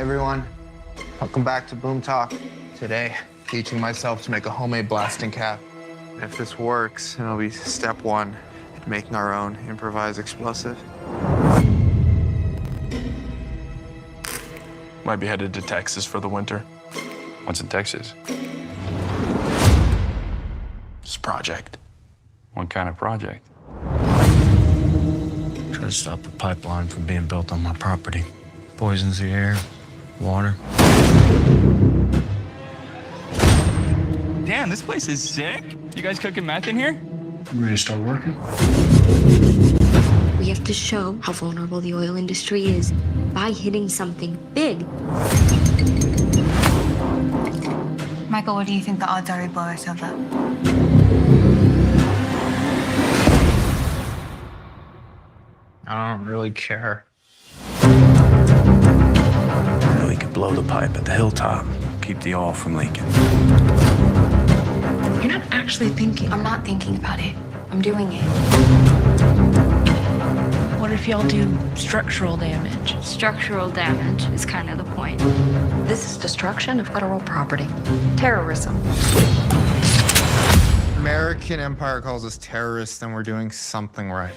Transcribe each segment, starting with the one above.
everyone, welcome back to Boom Talk. Today, teaching myself to make a homemade blasting cap. And if this works, it'll be step one, making our own improvised explosive. Might be headed to Texas for the winter. What's in Texas? Just a project. What kind of project? Try to stop the pipeline from being built on my property. Poisons the air, water. Damn, this place is sick. You guys cooking meth in here? You ready to start working? We have to show how vulnerable the oil industry is by hitting something big. Michael, what do you think the odds are we blow ourselves up? I don't really care. We could blow the pipe at the hilltop, keep the oil from leaking. You're not actually thinking. I'm not thinking about it. I'm doing it. What if y'all do structural damage? Structural damage is kind of the point. This is destruction of federal property. Terrorism. American Empire calls us terrorists, then we're doing something right.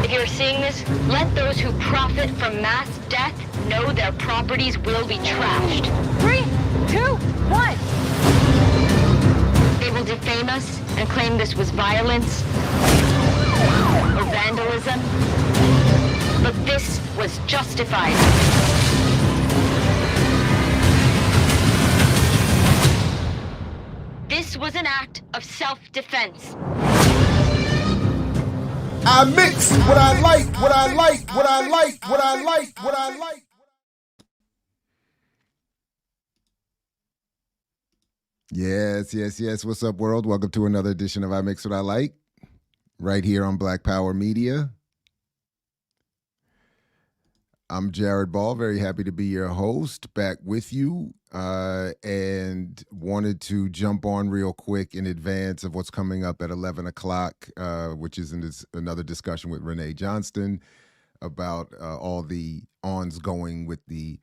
If you're seeing this, let those who profit from mass death know their properties will be trashed. 3, 2, 1. They will defame us and claim this was violence or vandalism, but this was justified. This was an act of self-defense. I mix what I like, what I like, what I like, what I like, what I like. Yes, yes, yes. What's up, world? Welcome to another edition of I Mix What I Like, right here on Black Power Media. I'm Jared Ball, very happy to be your host, back with you, and wanted to jump on real quick in advance of what's coming up at 11 o'clock, which is another discussion with Renee Johnston about all the ons going with the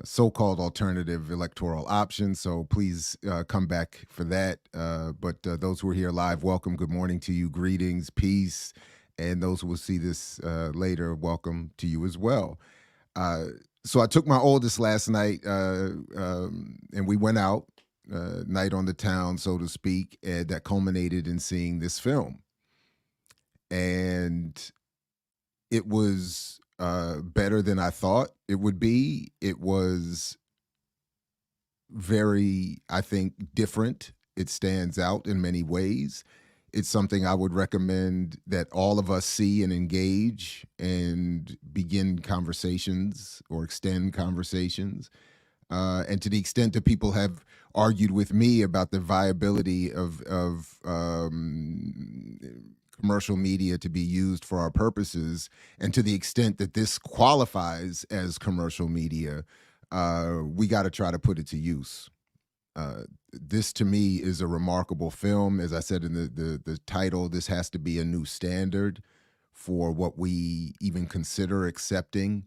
so-called alternative electoral options. So please come back for that. But those who are here live, welcome. Good morning to you. Greetings, peace. And those who will see this later, welcome to you as well. So I took my oldest last night and we went out, night on the town, so to speak, and that culminated in seeing this film. And it was better than I thought it would be. It was very, I think, different. It stands out in many ways. It's something I would recommend that all of us see and engage and begin conversations or extend conversations. And to the extent that people have argued with me about the viability of commercial media to be used for our purposes, and to the extent that this qualifies as commercial media, we got to try to put it to use. This to me is a remarkable film. As I said in the title, this has to be a new standard for what we even consider accepting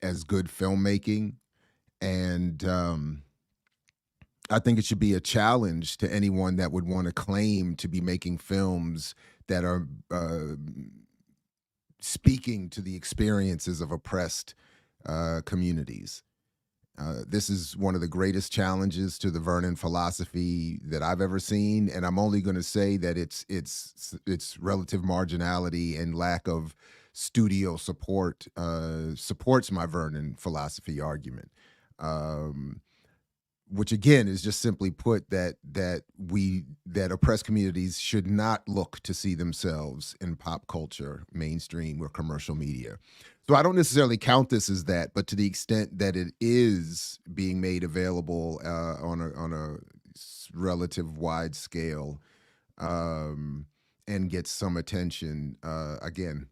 as good filmmaking. And I think it should be a challenge to anyone that would want to claim to be making films that are speaking to the experiences of oppressed communities. This is one of the greatest challenges to the Vernon philosophy that I've ever seen, and I'm only going to say that its relative marginality and lack of studio support supports my Vernon philosophy argument, which again is just simply put that oppressed communities should not look to see themselves in pop culture, mainstream, or commercial media. So I don't necessarily count this as that, but to the extent that it is being made available on a relative wide scale and gets some attention, again,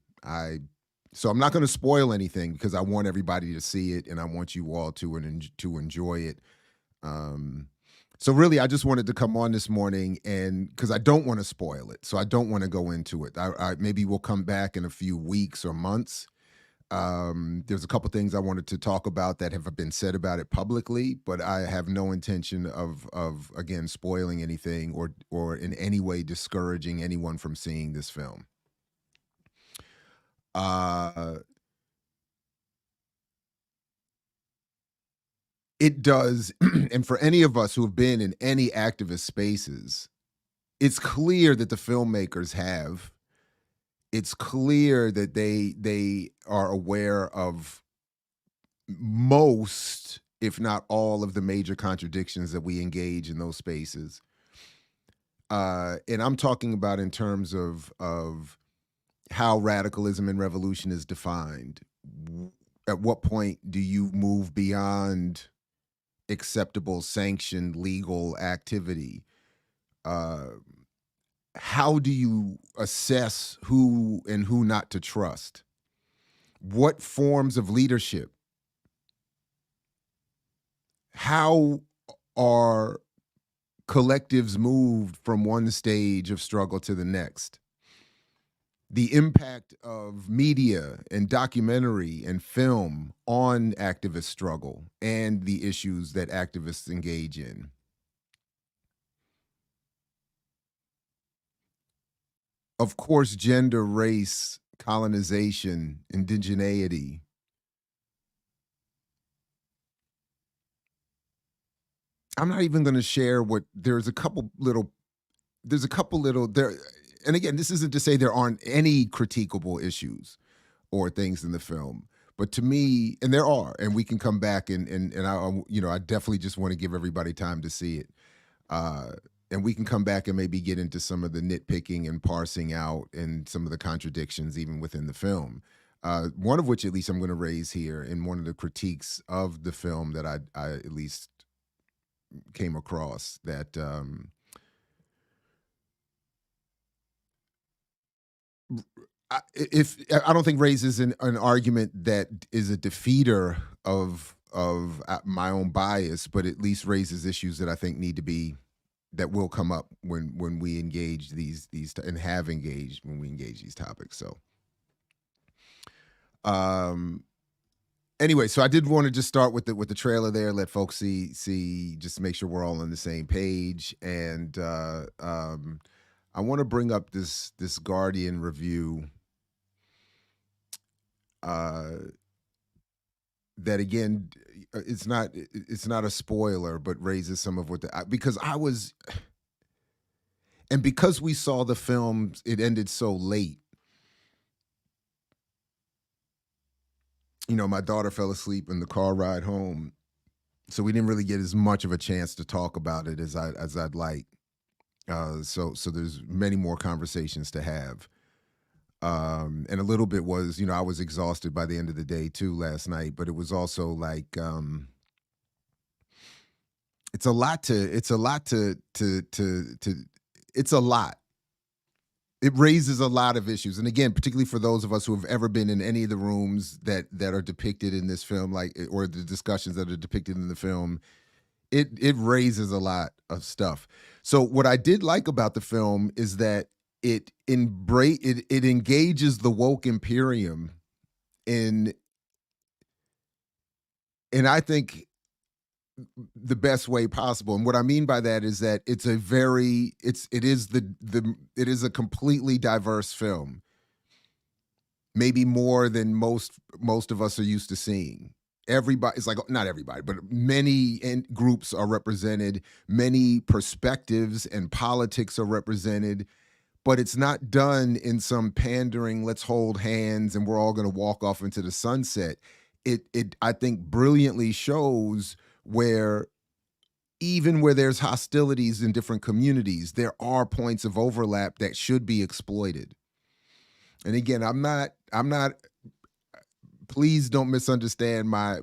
so I'm not going to spoil anything because I want everybody to see it and I want you all to enjoy it. So really, I just wanted to come on this morning and because I don't want to spoil it, so I don't want to go into it. I maybe we'll come back in a few weeks or months There's a couple things I wanted to talk about that have been said about it publicly, but I have no intention of again spoiling anything or in any way discouraging anyone from seeing this film. It does, and for any of us who have been in any activist spaces, it's clear that the filmmakers have. It's clear that they are aware of most, if not all, of the major contradictions that we engage in those spaces. And I'm talking about in terms of how radicalism and revolution is defined. At what point do you move beyond acceptable, sanctioned, legal activity? How do you assess who and who not to trust? What forms of leadership? How are collectives moved from one stage of struggle to the next? The impact of media and documentary and film on activist struggle and the issues that activists engage in. Of course, gender, race, colonization, indigeneity. I'm not even going to share what there's a couple little there. And again, this isn't to say there aren't any critiquable issues or things in the film, but to me, and there are, and we can come back and I definitely just want to give everybody time to see it. And we can come back and maybe get into some of the nitpicking and parsing out and some of the contradictions even within the film. One of which, at least, I'm going to raise here in one of the critiques of the film that I at least came across, that I don't think raises an argument that is a defeater of my own bias, but at least raises issues that I think need to be, that will come up when we engage these and have engaged when we engage these topics. So anyway, so I did want to just start with the trailer there, let folks see just make sure we're all on the same page. And I want to bring up this Guardian review that, again, it's not a spoiler, but raises some of what because we saw the film, it ended so late. My daughter fell asleep in the car ride home, so we didn't really get as much of a chance to talk about it as I'd like. So there's many more conversations to have. And a little bit was, I was exhausted by the end of the day too last night, but it was also like, it's a lot. It raises a lot of issues. And again, particularly for those of us who have ever been in any of the rooms that are depicted in this film, or the discussions that are depicted in the film, it raises a lot of stuff. So what I did like about the film is that it engages the woke imperium in I think the best way possible. And what I mean by that is that it is a completely diverse film. Maybe more than most of us are used to seeing. Everybody, it's like, not everybody, but many groups are represented, many perspectives and politics are represented. But it's not done in some pandering, let's hold hands and we're all going to walk off into the sunset. It I think brilliantly shows where, even where there's hostilities in different communities, there are points of overlap that should be exploited. And again, I'm not please don't misunderstand my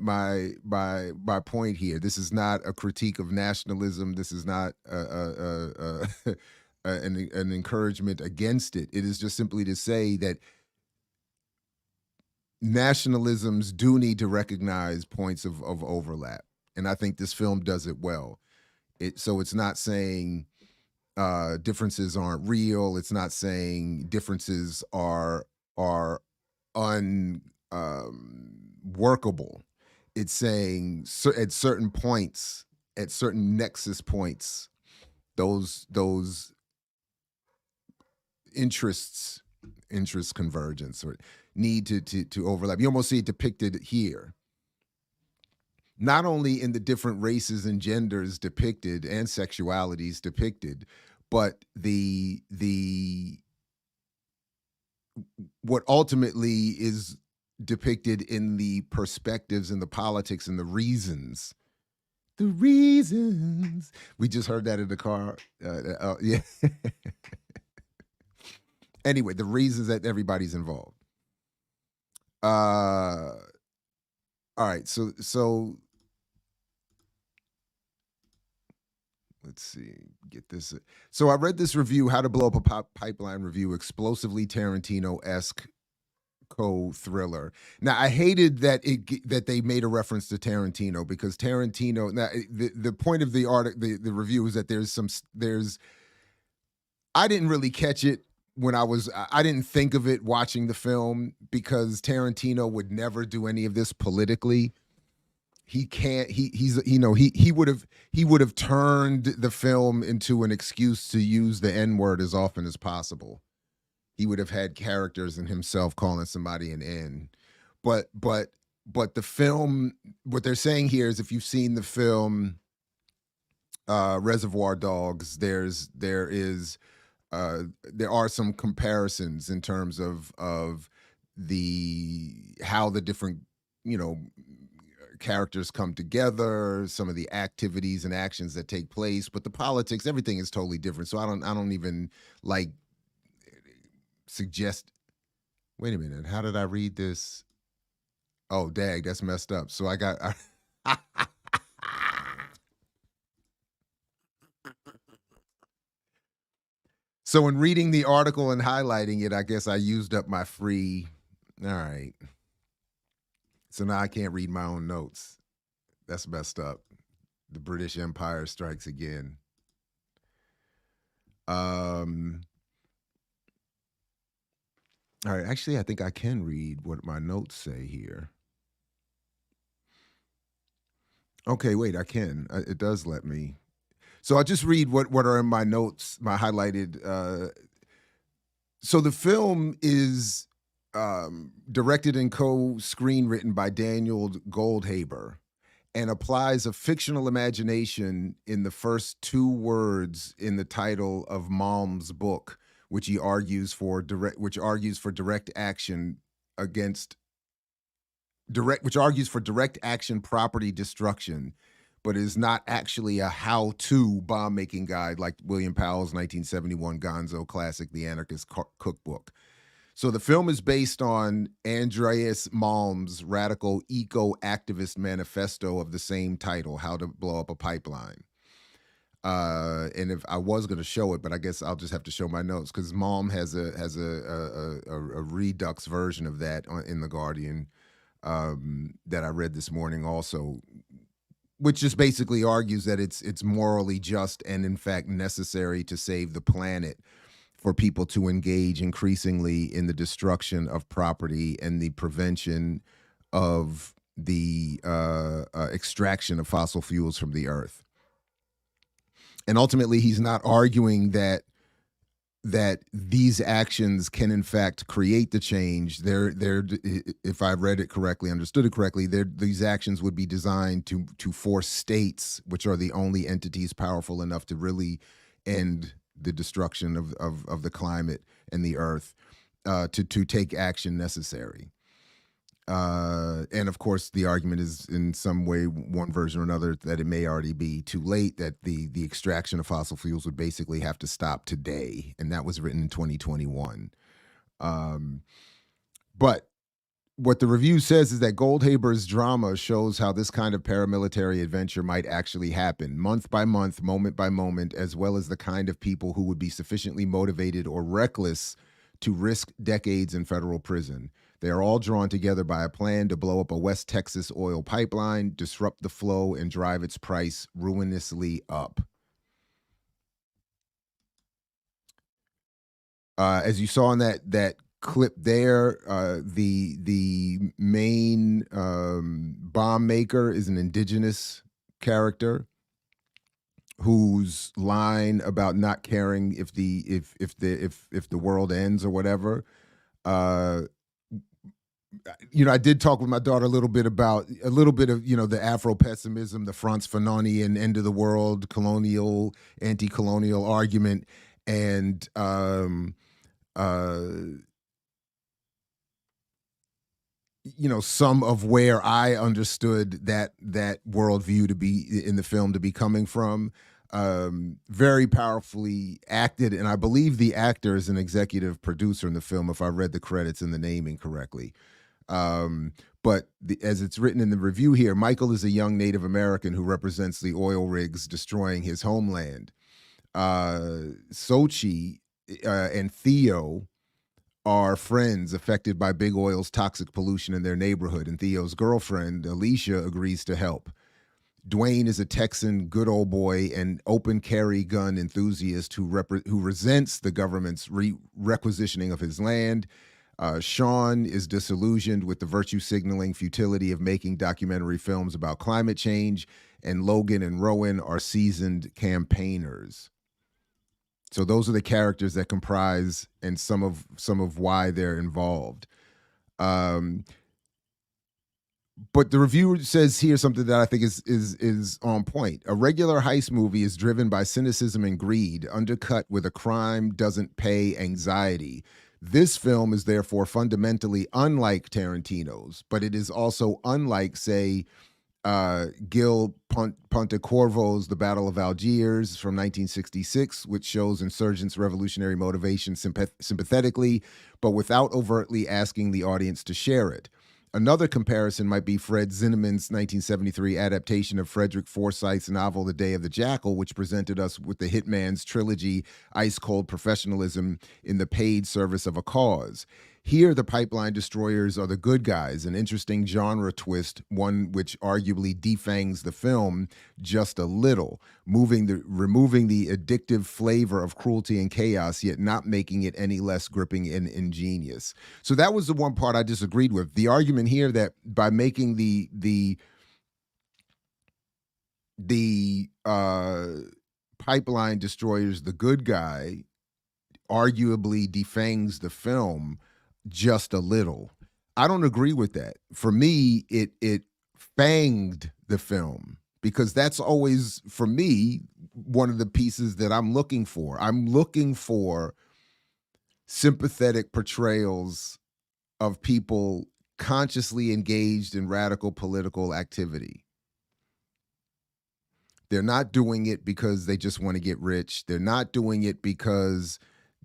point here. This is not a critique of nationalism. This is not an encouragement against it. It is just simply to say that nationalisms do need to recognize points of overlap. And I think this film does it well. So it's not saying differences aren't real. It's not saying differences are workable. It's saying at certain points, at certain nexus points, those interest convergence or need to overlap. You almost see it depicted here. Not only in the different races and genders depicted and sexualities depicted, but what ultimately is depicted in the perspectives and the politics and the reasons. The reasons. We just heard that in the car. Yeah. Anyway, the reasons that everybody's involved. All right, so let's see, get this. So I read this review, How to Blow Up a Pipeline review, explosively Tarantino-esque co-thriller. Now, I hated that that they made a reference to Tarantino, because Tarantino, now the point of the article, the review, is that I didn't really catch it when I didn't think of it watching the film, because Tarantino would never do any of this politically. He can't. He would have turned the film into an excuse to use the N-word as often as possible. He would have had characters and himself calling somebody an N. But the film, what they're saying here is, if you've seen the film Reservoir Dogs, there are some comparisons in terms of how the different characters come together, some of the activities and actions that take place, but the politics, everything is totally different. So I don't even like suggest. Wait a minute, how did I read this? Oh, dag, that's messed up. So I got. So in reading the article and highlighting it, I guess I used up my free. All right. So now I can't read my own notes. That's messed up. The British Empire strikes again. All right. Actually, I think I can read what my notes say here. Okay, wait, I can. It does let me. So I'll just read what are in my notes, my highlighted. So the film is directed and co-screenwritten by Daniel Goldhaber, and applies a fictional imagination in the first two words in the title of Malm's book, which argues for direct action property destruction, but is not actually a how-to bomb-making guide like William Powell's 1971 Gonzo classic, The Anarchist Cookbook. So the film is based on Andreas Malm's radical eco-activist manifesto of the same title, How to Blow Up a Pipeline. And if I was going to show it, but I guess I'll just have to show my notes, because Malm has a redux version of that in The Guardian that I read this morning also, which just basically argues that it's morally just and in fact necessary to save the planet for people to engage increasingly in the destruction of property and the prevention of the extraction of fossil fuels from the earth. And ultimately, he's not arguing that these actions can in fact create the change. If I read it correctly, understood it correctly, these actions would be designed to force states, which are the only entities powerful enough to really end the destruction of the climate and the earth, to take action necessary. And of course, the argument is in some way, one version or another, that it may already be too late, that the extraction of fossil fuels would basically have to stop today. And that was written in 2021. But what the review says is that Goldhaber's drama shows how this kind of paramilitary adventure might actually happen, month by month, moment by moment, as well as the kind of people who would be sufficiently motivated or reckless to risk decades in federal prison. They are all drawn together by a plan to blow up a West Texas oil pipeline, disrupt the flow, and drive its price ruinously up. As you saw in that clip there, the main bomb maker is an indigenous character whose line about not caring if the world ends or whatever. I did talk with my daughter a little bit of the Afro pessimism, the Frantz Fanonian end of the world, colonial, anti-colonial argument, and some of where I understood that worldview to be in the film to be coming from. Very powerfully acted, and I believe the actor is an executive producer in the film, if I read the credits and the naming correctly. But as it's written in the review here, Michael is a young Native American who represents the oil rigs destroying his homeland. Sochi and Theo are friends affected by big oil's toxic pollution in their neighborhood, and Theo's girlfriend, Alicia, agrees to help. Dwayne is a Texan good old boy and open carry gun enthusiast who resents the government's requisitioning of his land. Sean is disillusioned with the virtue signaling futility of making documentary films about climate change, and Logan and Rowan are seasoned campaigners. So those are the characters that comprise and some of why they're involved. But the reviewer says here something that I think is on point. A regular heist movie is driven by cynicism and greed, undercut with a crime doesn't pay anxiety. This film is therefore fundamentally unlike Tarantino's, but it is also unlike, say, Gil Pontecorvo's The Battle of Algiers from 1966, which shows insurgents' revolutionary motivation sympathetically, but without overtly asking the audience to share it. Another comparison might be Fred Zinnemann's 1973 adaptation of Frederick Forsyth's novel The Day of the Jackal, which presented us with the hitman's trilogy, ice-cold professionalism in the paid service of a cause. Here, the pipeline destroyers are the good guys, an interesting genre twist, one which arguably defangs the film just a little, removing the addictive flavor of cruelty and chaos, yet not making it any less gripping and ingenious. So that was the one part I disagreed with. The argument here that by making the pipeline destroyers the good guy arguably defangs the film just a little. I don't agree with that. For me, it fanged the film, because that's always, for me, one of the pieces that I'm looking for. I'm looking for sympathetic portrayals of people consciously engaged in radical political activity. They're not doing it because they just want to get rich. They're not doing it because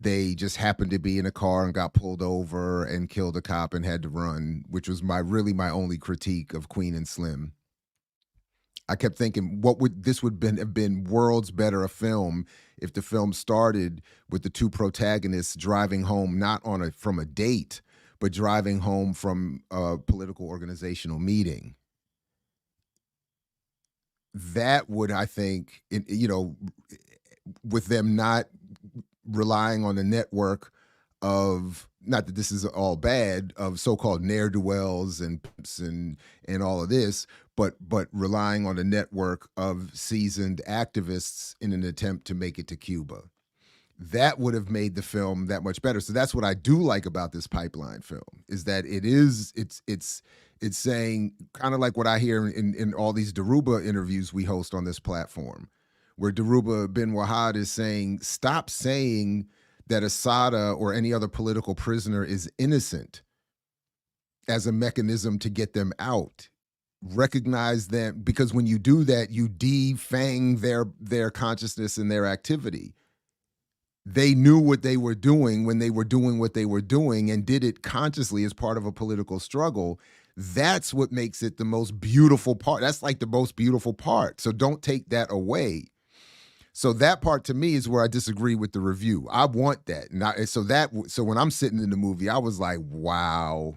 they just happened to be in a car and got pulled over and killed a cop and had to run, which was my only critique of Queen and Slim. I kept thinking, this would have been worlds better a film if the film started with the two protagonists driving home, not from a date, but driving home from a political organizational meeting. That would, I think, with them not relying on a network of, not that this is all bad, of so-called ne'er-do-wells and pimps and all of this, but relying on a network of seasoned activists in an attempt to make it to Cuba. That would have made the film that much better. So that's what I do like about this pipeline film, is that it's saying, kind of like what I hear in all these Daruba interviews we host on this platform, where Daruba bin Wahad is saying, stop saying that Assata or any other political prisoner is innocent as a mechanism to get them out. Recognize them, because when you do that, you defang their consciousness and their activity. They knew what they were doing when they were doing what they were doing, and did it consciously as part of a political struggle. That's what makes it the most beautiful part. That's like the most beautiful part. So don't take that away. So that part, to me, is where I disagree with the review. I want that. So when I'm sitting in the movie, I was like, wow.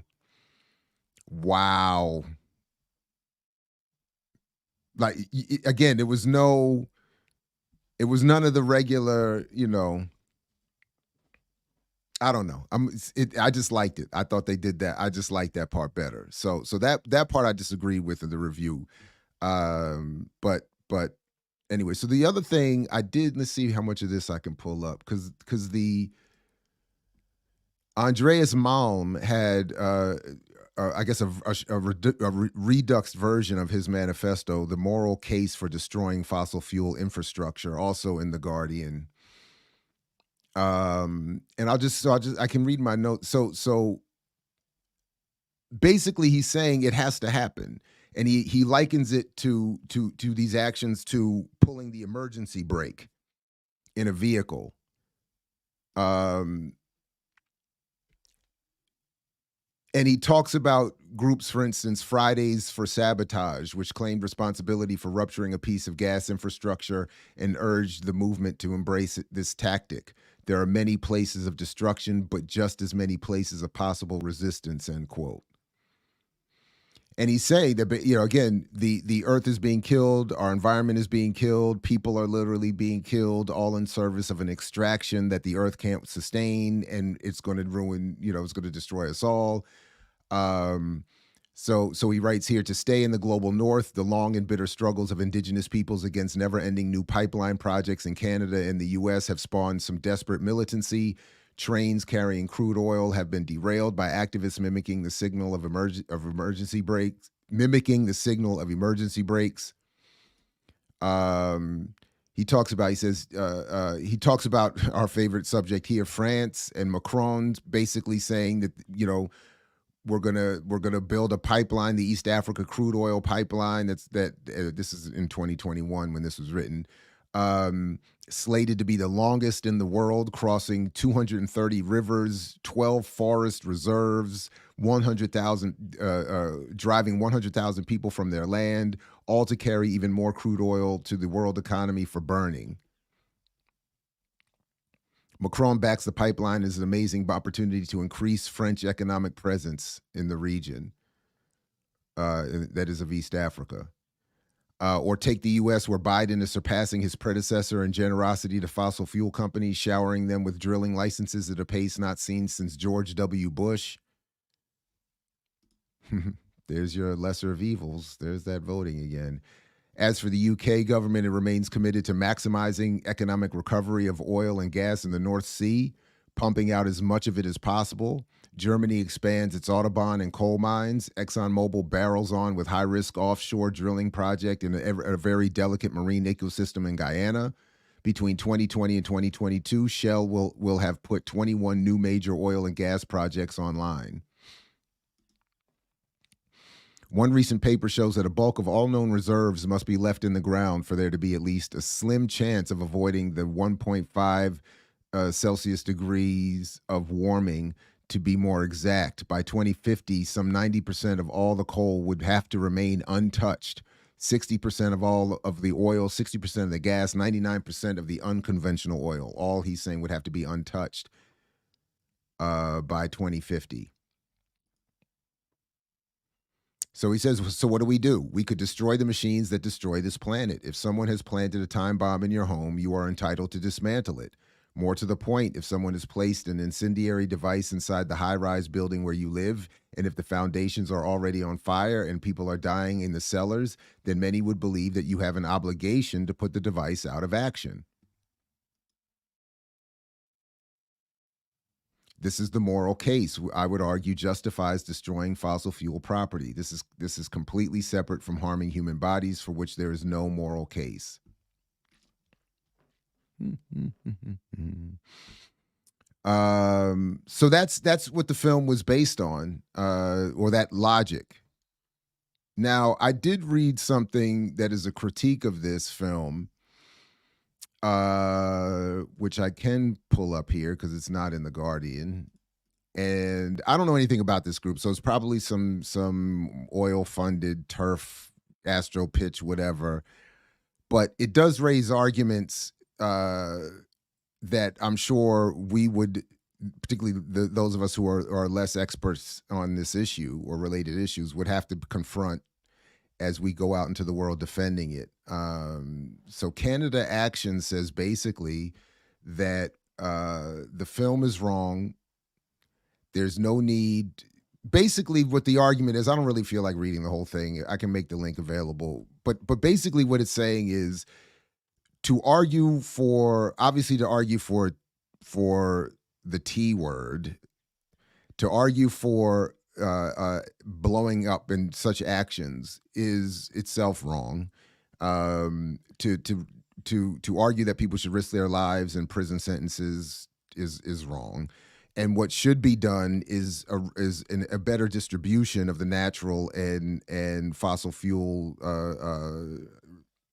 Like, again, it was none of the regular, I don't know. I just liked it. I thought they did that. I just liked that part better. So that part I disagree with in the review. But anyway, so the other thing I did, let's see how much of this I can pull up, because the Andreas Malm had I guess a reduxed version of his manifesto, The Moral Case for Destroying Fossil Fuel Infrastructure, also in The Guardian. And I can read my notes. So basically he's saying it has to happen. And he likens it to these actions to pulling the emergency brake in a vehicle. And he talks about groups, for instance, Fridays for Sabotage, which claimed responsibility for rupturing a piece of gas infrastructure and urged the movement to embrace this tactic. There are many places of destruction, but just as many places of possible resistance, end quote. And he's saying that, again, the earth is being killed, our environment is being killed, people are literally being killed, all in service of an extraction that the earth can't sustain, and it's going to ruin, it's going to destroy us all. So he writes here, to stay in the global north, the long and bitter struggles of indigenous peoples against never-ending new pipeline projects in Canada and the U.S. have spawned some desperate militancy. Trains carrying crude oil have been derailed by activists mimicking the signal of emergency brakes. He talks about our favorite subject here, France, and Macron basically saying that, we're gonna build a pipeline, the East Africa crude oil pipeline. This is in 2021 when this was written. Slated to be the longest in the world, crossing 230 rivers, 12 forest reserves, 100,000 driving 100,000 people from their land, all to carry even more crude oil to the world economy for burning. Macron backs the pipeline as an amazing opportunity to increase French economic presence in the region, that is of East Africa. Or take the U.S., where Biden is surpassing his predecessor in generosity to fossil fuel companies, showering them with drilling licenses at a pace not seen since George W. Bush. There's your lesser of evils. There's that voting again. As for the UK government, it remains committed to maximizing economic recovery of oil and gas in the North Sea, pumping out as much of it as possible. Germany expands its Autobahn and coal mines. ExxonMobil barrels on with high-risk offshore drilling project in a very delicate marine ecosystem in Guyana. Between 2020 and 2022, Shell will have put 21 new major oil and gas projects online. One recent paper shows that a bulk of all known reserves must be left in the ground for there to be at least a slim chance of avoiding the 1.5 Celsius degrees of warming. To be more exact, by 2050, some 90% of all the coal would have to remain untouched. 60% of all of the oil, 60% of the gas, 99% of the unconventional oil. All he's saying would have to be untouched by 2050. So he says, so what do? We could destroy the machines that destroy this planet. If someone has planted a time bomb in your home, you are entitled to dismantle it. More to the point, if someone has placed an incendiary device inside the high-rise building where you live, and if the foundations are already on fire and people are dying in the cellars, then many would believe that you have an obligation to put the device out of action. This is the moral case, I would argue, justifies destroying fossil fuel property. This is completely separate from harming human bodies, for which there is no moral case. So that's what the film was based on, or that logic. Now, I did read something that is a critique of this film, which I can pull up here because it's not in The Guardian. And I don't know anything about this group, so it's probably some oil-funded turf, astro pitch, whatever. But it does raise arguments that I'm sure we would, particularly those of us who are less experts on this issue or related issues, would have to confront as we go out into the world defending it. So Canada Action says basically that the film is wrong. There's no need. Basically, what the argument is, I don't really feel like reading the whole thing. I can make the link available, but basically, what it's saying is to argue for, obviously, to argue for the T word, to argue for blowing up in such actions is itself wrong. To argue that people should risk their lives in prison sentences is wrong. And what should be done is a better distribution of the natural and fossil fuel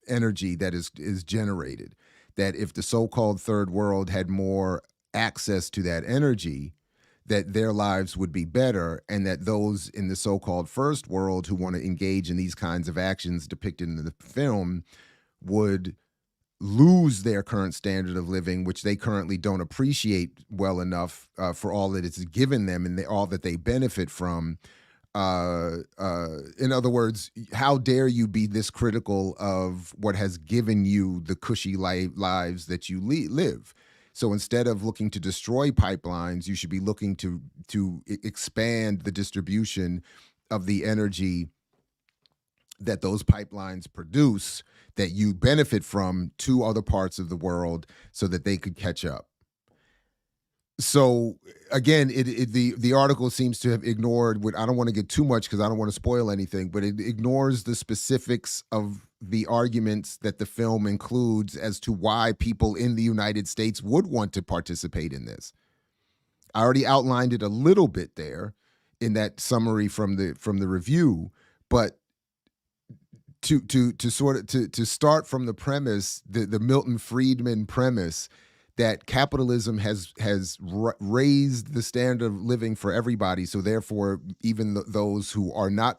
energy that is generated. That if the so-called third world had more access to that energy, that their lives would be better, and that those in the so-called first world who want to engage in these kinds of actions depicted in the film would lose their current standard of living, which they currently don't appreciate well enough for all that it's given them and all that they benefit from. In other words, how dare you be this critical of what has given you the cushy lives that you live? So instead of looking to destroy pipelines, you should be looking to expand the distribution of the energy that those pipelines produce that you benefit from to other parts of the world so that they could catch up. So again, the article seems to have ignored what, I don't want to get too much because I don't want to spoil anything, but it ignores the specifics of the arguments that the film includes as to why people in the United States would want to participate in this. I already outlined it a little bit there in that summary from the review, but to start from the premise, the Milton Friedman premise, that capitalism has raised the standard of living for everybody, so therefore even those who are not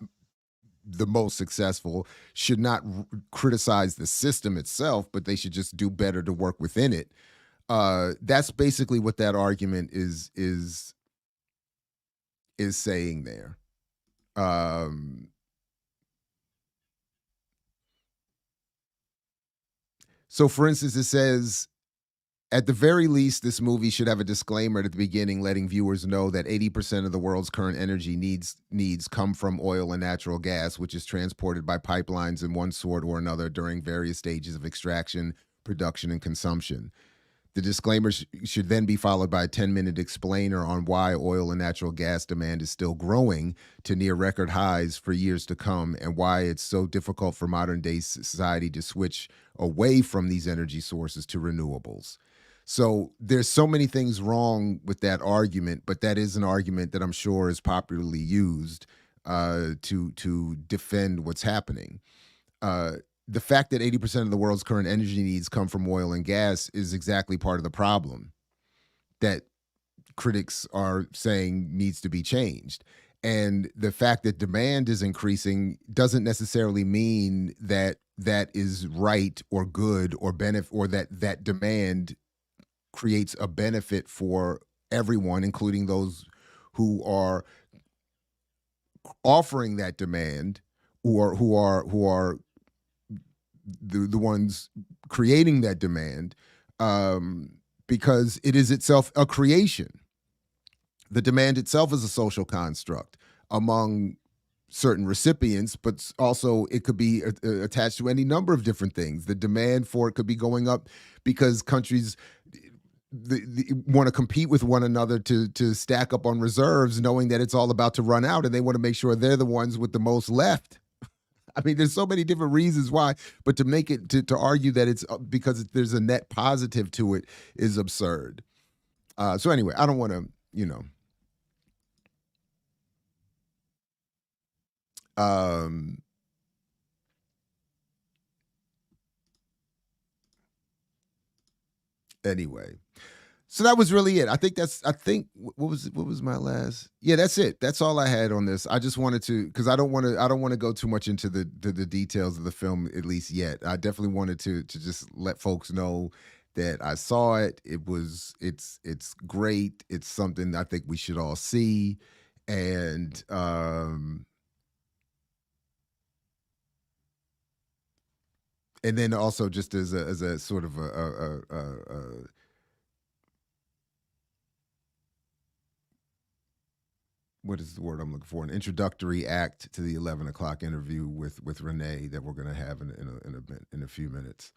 the most successful should not criticize the system itself, but they should just do better to work within it. That's basically what that argument is saying there. So, for instance, it says, at the very least, this movie should have a disclaimer at the beginning letting viewers know that 80% of the world's current energy needs come from oil and natural gas, which is transported by pipelines in one sort or another during various stages of extraction, production, and consumption. The disclaimer should then be followed by a 10-minute explainer on why oil and natural gas demand is still growing to near record highs for years to come, and why it's so difficult for modern-day society to switch away from these energy sources to renewables. So there's so many things wrong with that argument, but that is an argument that I'm sure is popularly used to defend what's happening. The fact that 80% of the world's current energy needs come from oil and gas is exactly part of the problem that critics are saying needs to be changed. And the fact that demand is increasing doesn't necessarily mean that that is right or good or benefit, or that demand creates a benefit for everyone, including those who are offering that demand, who are the ones creating that demand, because it is itself a creation. The demand itself is a social construct among certain recipients, but also it could be attached to any number of different things. The demand for it could be going up because countries want to compete with one another to stack up on reserves, knowing that it's all about to run out, and they want to make sure they're the ones with the most left. I mean, there's so many different reasons why, but to make it to argue that it's because there's a net positive to it is absurd. So anyway, I don't want to, anyway. So that was really it. I think what was my last? Yeah, that's it. That's all I had on this. I just wanted to, because I don't want to go too much into the details of the film, at least yet. I definitely wanted to just let folks know that I saw it. It's great. It's something I think we should all see. And then also just as a sort of what is the word I'm looking for? An introductory act to the 11 o'clock interview with Renee that we're going to have in a few minutes.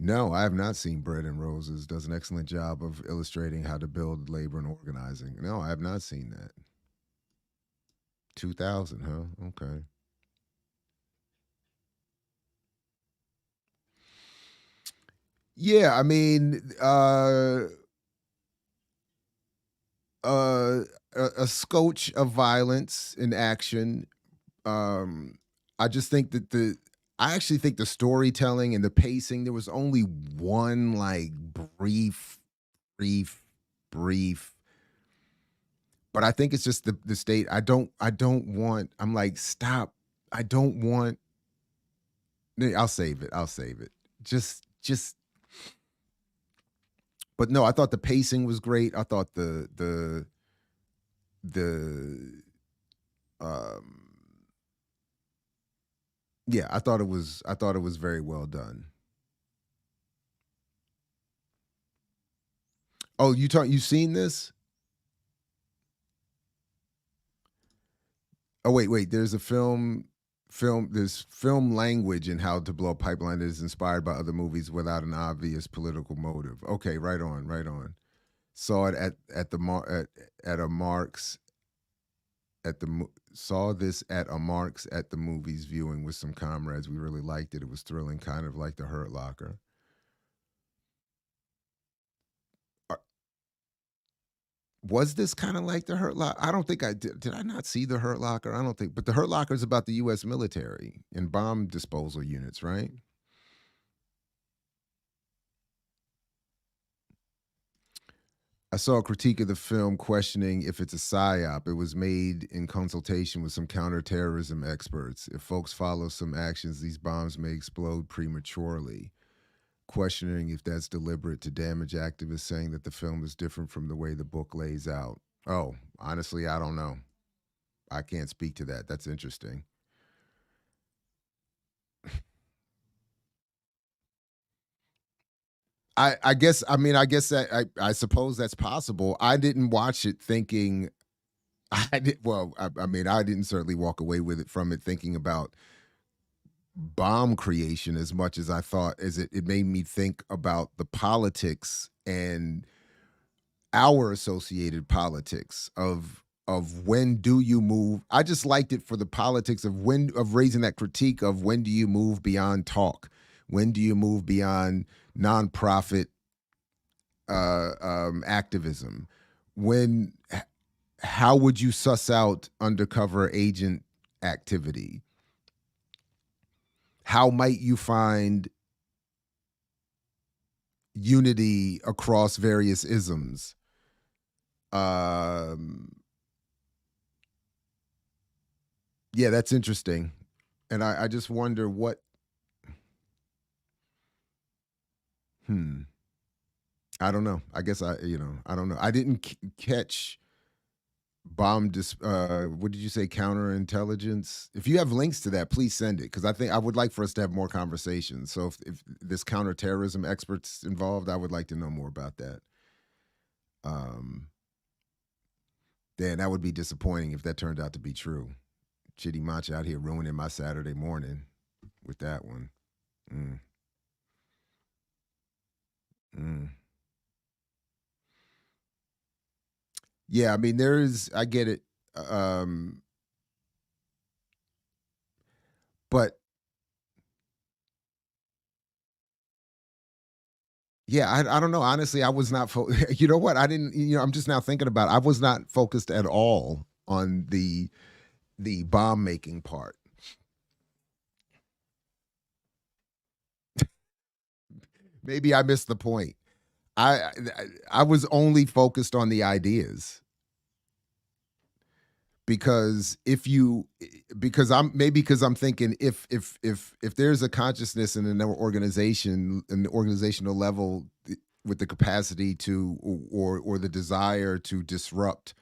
No, I have not seen Bread and Roses. Does an excellent job of illustrating how to build labor and organizing. No, I have not seen that. 2000, huh? Okay. Yeah, I mean, a scotch of violence in action. I just think that I actually think the storytelling and the pacing, there was only one like brief, but I think it's just the state. I don't want, I'm like, stop. I don't want, I'll save it. I'll save it. Just, but no, I thought the pacing was great. I thought the yeah, I thought it was very well done. Oh, you've seen this? Oh, wait, there's a there's film language in How to Blow a Pipeline that is inspired by other movies without an obvious political motive. Okay, right on. Saw it at a Marks saw this at a Marks at the movies viewing with some comrades. We really liked it. It was thrilling, kind of like The Hurt Locker. Was this kind of like The Hurt Locker? I don't think I did. Did I not see The Hurt Locker? I don't think. But The Hurt Locker is about the U.S. military and bomb disposal units, right? I saw a critique of the film questioning if it's a psyop. It was made in consultation with some counterterrorism experts. If folks follow some actions, these bombs may explode prematurely. Questioning if that's deliberate to damage activists, saying that the film is different from the way the book lays out. Oh, honestly, I don't know. I can't speak to that. That's interesting. I guess that I suppose that's possible. I didn't watch it thinking I didn't certainly walk away with it from it thinking about bomb creation as much as I thought as it made me think about the politics and our associated politics of when do you move. I just liked it for the politics of raising that critique of when do you move beyond talk, when do you move beyond nonprofit activism, how would you suss out undercover agent activity? How might you find unity across various isms? Yeah, that's interesting. And I just wonder what, I don't know. I guess I don't know. I didn't catch what did you say, counterintelligence? If you have links to that, please send it, because I think I would like for us to have more conversations. So if this counterterrorism experts involved, I would like to know more about that. Then that would be disappointing if that turned out to be true. Chitty Macha out here ruining my Saturday morning with that one. Yeah, I mean, I get it. But yeah, I don't know. Honestly, I was not, you know what? I didn't, I'm just now thinking about it. I was not focused at all on the bomb making part. Maybe I missed the point. I was only focused on the ideas. Because I'm thinking if there's a consciousness in an organization, an organizational level, with the capacity to or the desire to disrupt,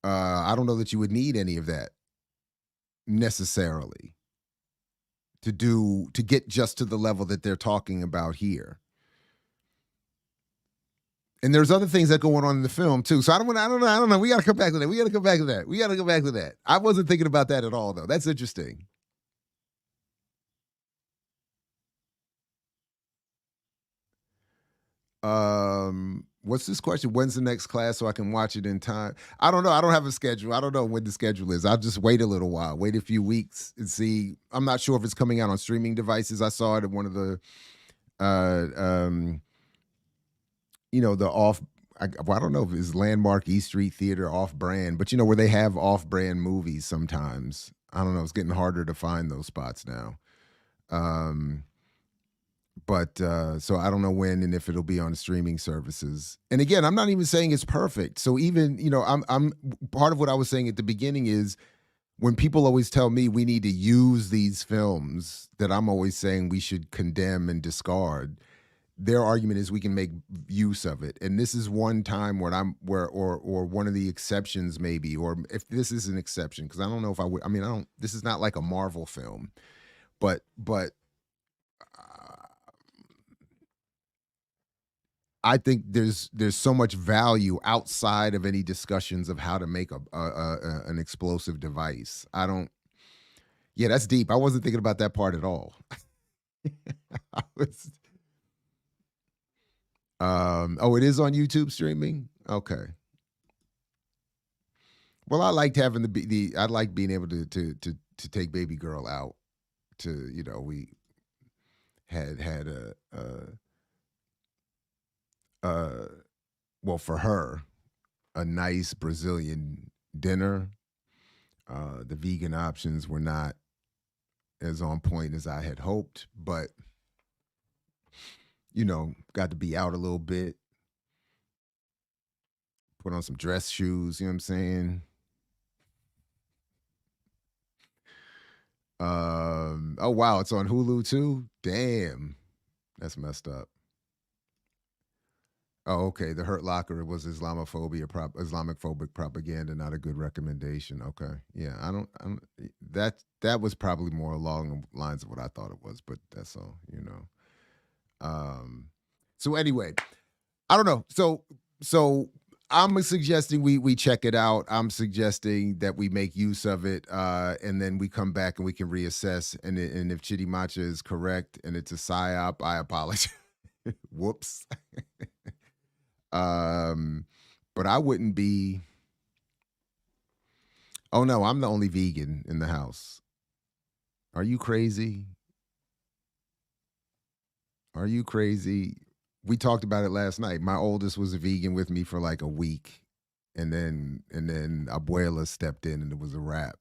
I don't know that you would need any of that necessarily to get just to the level that they're talking about here. And there's other things that go on in the film too. So I don't know. We got to come back to that. I wasn't thinking about that at all, though. That's interesting. What's this question? When's the next class so I can watch it in time? I don't know. I don't have a schedule. I don't know when the schedule is. I'll just wait a little while, wait a few weeks and see. I'm not sure if it's coming out on streaming devices. I saw it at one of the, the off. I don't know if it's Landmark East Street Theater off brand, but where they have off brand movies sometimes. I don't know. It's getting harder to find those spots now. But so I don't know when and if it'll be on the streaming services. And again, I'm not even saying it's perfect. So even, I'm part of what I was saying at the beginning is when people always tell me we need to use these films that I'm always saying we should condemn and discard, their argument is we can make use of it. And this is one time where or one of the exceptions maybe, or if this is an exception, because I don't know if I would, this is not like a Marvel film, but I think there's so much value outside of any discussions of how to make an explosive device. Yeah, that's deep. I wasn't thinking about that part at all. It is on YouTube streaming? Okay. Well, I liked having I like being able to take baby girl out we had for her, a nice Brazilian dinner. The vegan options were not as on point as I had hoped, but got to be out a little bit, put on some dress shoes, you know what I'm saying? Oh wow, it's on Hulu too? Damn. That's messed up. Oh, okay. The Hurt Locker was Islamophobic propaganda, not a good recommendation. Okay. Yeah, that was probably more along the lines of what I thought it was, but that's all, So anyway, I don't know. So I'm suggesting we check it out. I'm suggesting that we make use of it, and then we come back and we can reassess. And if Chitty Matcha is correct and it's a psyop, I apologize. Whoops. But I wouldn't be. Oh no, I'm the only vegan in the house. Are you crazy? Are you crazy? We talked about it last night. My oldest was a vegan with me for like a week. And then Abuela stepped in and it was a wrap.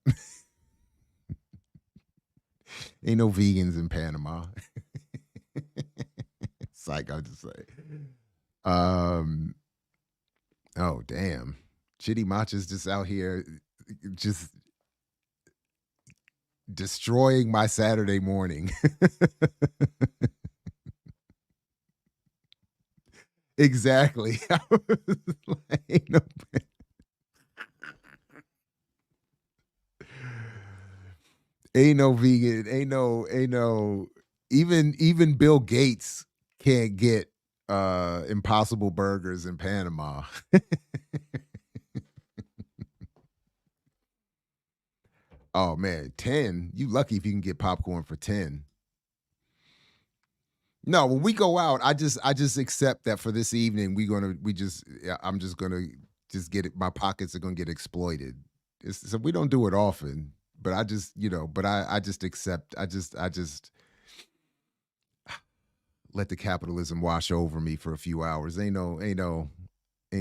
Ain't no vegans in Panama. Psych, I'll just say. Oh damn. Chitty Matcha's just out here just destroying my Saturday morning. Exactly. Ain't no vegan, ain't no even Bill Gates can't get Impossible Burgers in Panama. Oh man, 10. You lucky if you can get popcorn for 10. No, when we go out, I just accept that for this evening I'm just gonna get it. My pockets are gonna get exploited. So we don't do it often, but I just accept. I just let the capitalism wash over me for a few hours. Ain't no. I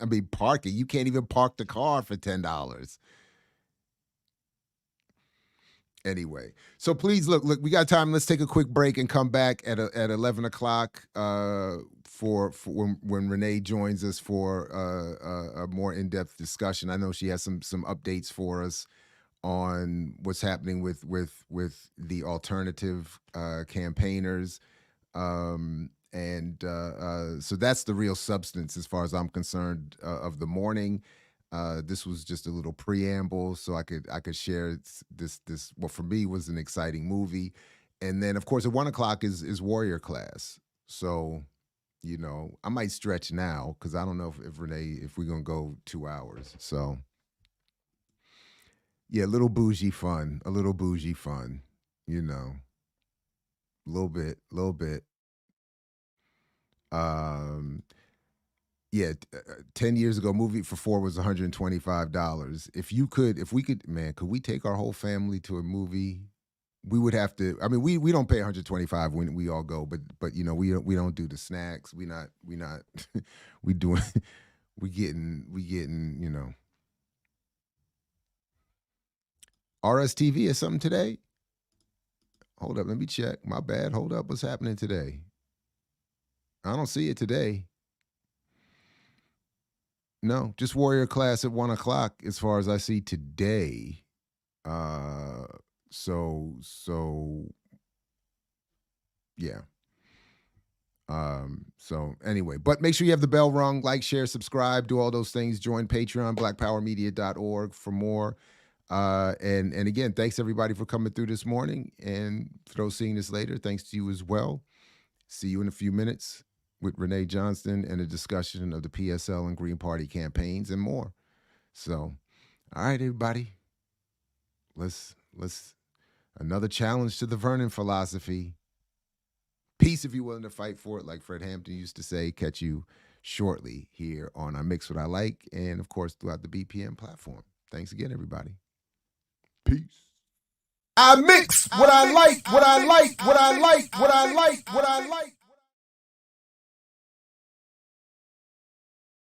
mean, parking. You can't even park the car for $10. Anyway, so please look, we got time. Let's take a quick break and come back at 11 o'clock for when Renee joins us for a more in-depth discussion. I know she has some updates for us on what's happening with the alternative campaigners. So that's the real substance as far as I'm concerned of the morning. This was just a little preamble so I could share this what for me was an exciting movie. And then of course at 1 o'clock is Warrior Class. So You know, I might stretch now because I don't know if Renee, if we're gonna go 2 hours. So yeah, a little bougie fun, you know, a little bit. Yeah, 10 years ago, movie for four was $125. If we could, man, could we take our whole family to a movie? We would have to. I mean, we don't pay 125 when we all go, but you know, we don't do the snacks. We not we doing we getting, you know. RSTV is something today? Hold up, let me check. My bad. Hold up, what's happening today? I don't see it today. No, just Warrior Class at 1 o'clock as far as I see today. So yeah. So anyway, but make sure you have the bell rung, like, share, subscribe, do all those things. Join Patreon, blackpowermedia.org for more. And again, thanks everybody for coming through this morning. And for those seeing this later, thanks to you as well. See you in a few minutes with Renee Johnston and a discussion of the PSL and Green Party campaigns and more. So, all right, everybody. Let's another challenge to the Vernon philosophy. Peace if you're willing to fight for it, like Fred Hampton used to say. Catch you shortly here on I Mix What I Like, and of course throughout the BPM platform. Thanks again, everybody. Peace. I mix what I like, what I like, what I like, what I like, what I like.